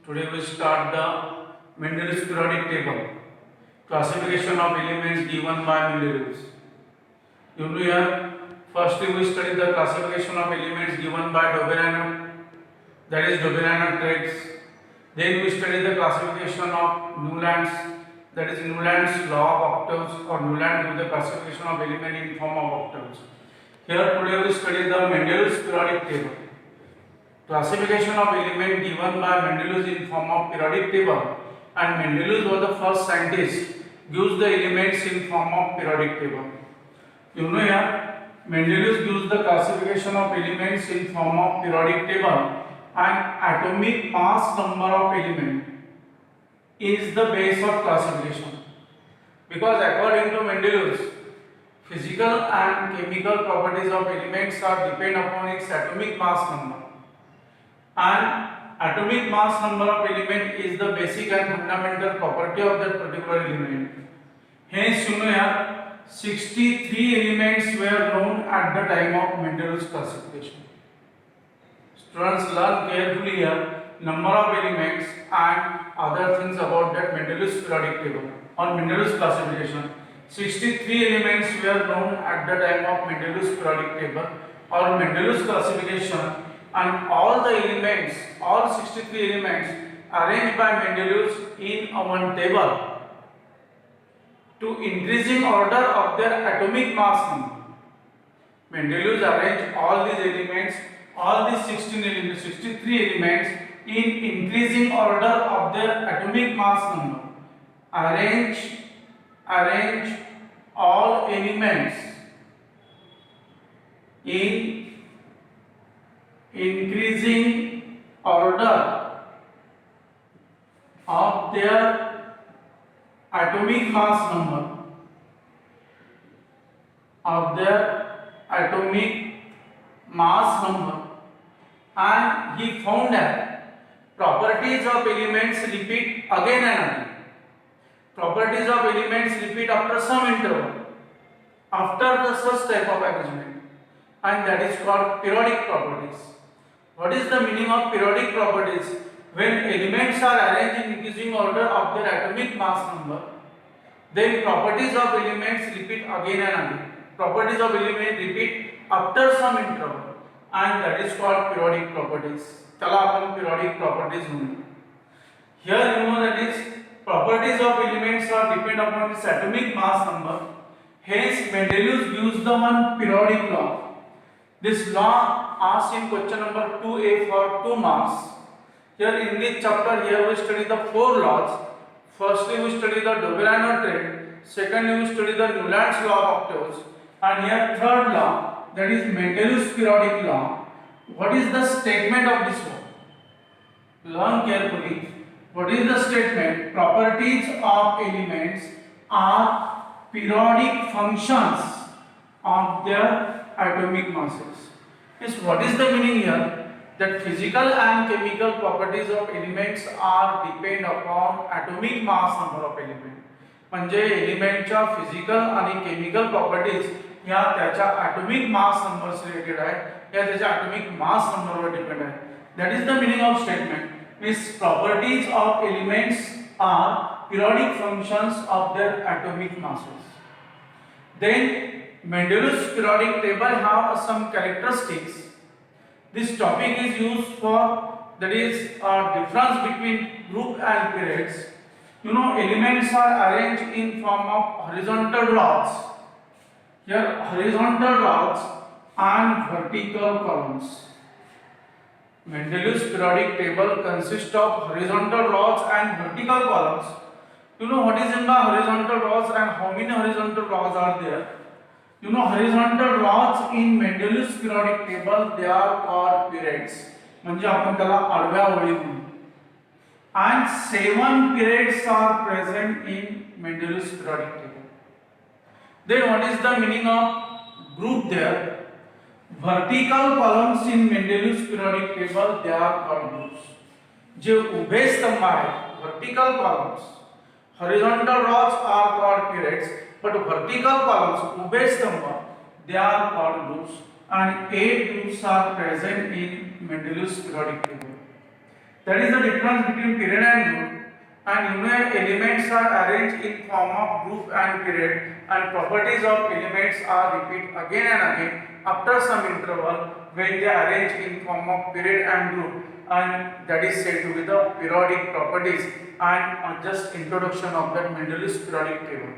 Today we start the Mendeleev's periodic table, classification of elements given by Mendeleev. You know here, first we study the classification of elements given by Dobereiner, that is Dobereiner traits. Then we study the classification of Newland's, that is Newland's law of octaves, or Newland gives the classification of element in form of octaves. Here today we study the Mendeleev's periodic table. Classification of element given by Mendeleev in form of periodic table, and Mendeleev was the first scientist gives the elements in form of periodic table. You know here, Mendeleev gives the classification of elements in form of periodic table, and atomic mass number of element is the base of classification, because according to Mendeleev, physical and chemical properties of elements are depend upon its atomic mass number. And atomic mass number of element is the basic and fundamental property of that particular element. Hence, you know here, 63 elements were known at the time of Mendeleev's classification. Students, learn carefully here number of elements and other things about that Mendeleev's periodic table or Mendeleev's classification. 63 elements were known at the time of Mendeleev's periodic table or Mendeleev's classification. And all the elements, all 63 elements arranged by Mendeleev in one table to increasing order of their atomic mass number. Mendeleev arranged all these elements, all these 63 elements in increasing order of their atomic mass number. Arrange all elements in increasing order of their atomic mass number, and he found that properties of elements repeat again and again. Properties of elements repeat after some interval, after the such type of arrangement, and that is called periodic properties. What is the meaning of periodic properties? When elements are arranged in increasing order of their atomic mass number, then properties of elements repeat again and again. Properties of elements repeat after some interval, and that is called periodic properties. चला अपन periodic properties ढूंढें. Here you know that is properties of elements are depend upon its atomic mass number. Hence Mendeleev used the one periodic law. This law asked in question number 2A for 2 marks. Here in this chapter, here we study the 4 laws. Firstly, we study the Dobereiner trait. Secondly, we study the Newland's law of octaves. And here third law, that is Mendeleev's periodic law. What is the statement of this law? Learn carefully. What is the statement? Properties of elements are periodic functions of their atomic masses. Yes, what is the meaning here? That physical and chemical properties of elements are depend upon atomic mass number of element. म्हणजे एलिमेंटच्या physical आणि chemical properties ह्या त्याच्या atomic mass number related आहे या त्याच्या atomic mass नंबरवर depend आहे. That is the meaning of statement. Means properties of elements are periodic functions of their atomic masses. Then Mendeleev's periodic table have some characteristics. This topic is used for, that is a difference between group and periods. You know, elements are arranged in form of horizontal rods. Here horizontal rods and vertical columns. Mendeleev's periodic table consists of horizontal rods and vertical columns. You know what is in the horizontal rods and how many horizontal rods are there? You know, horizontal rods in Mendeleev's periodic table, they are called periods. म्हणजे आपण त्याला आडव्या ओळी म्हणतो. And 7 periods are present in Mendeleev's periodic table. Then what is the meaning of group there? Vertical columns in Mendeleev's periodic table, they are called groups. जे उभे स्तंभ आहेत, vertical columns. Horizontal rods are called periods, but vertical columns, ube stamba, they are called groups, and 8 groups are present in Mendeleev's periodic table. That is the difference between period and group. And you know elements are arranged in form of group and period, and properties of elements are repeat again and again after some interval when they are arranged in form of period and group, and that is said to be the periodic properties. And just introduction of that Mendeleev's periodic table.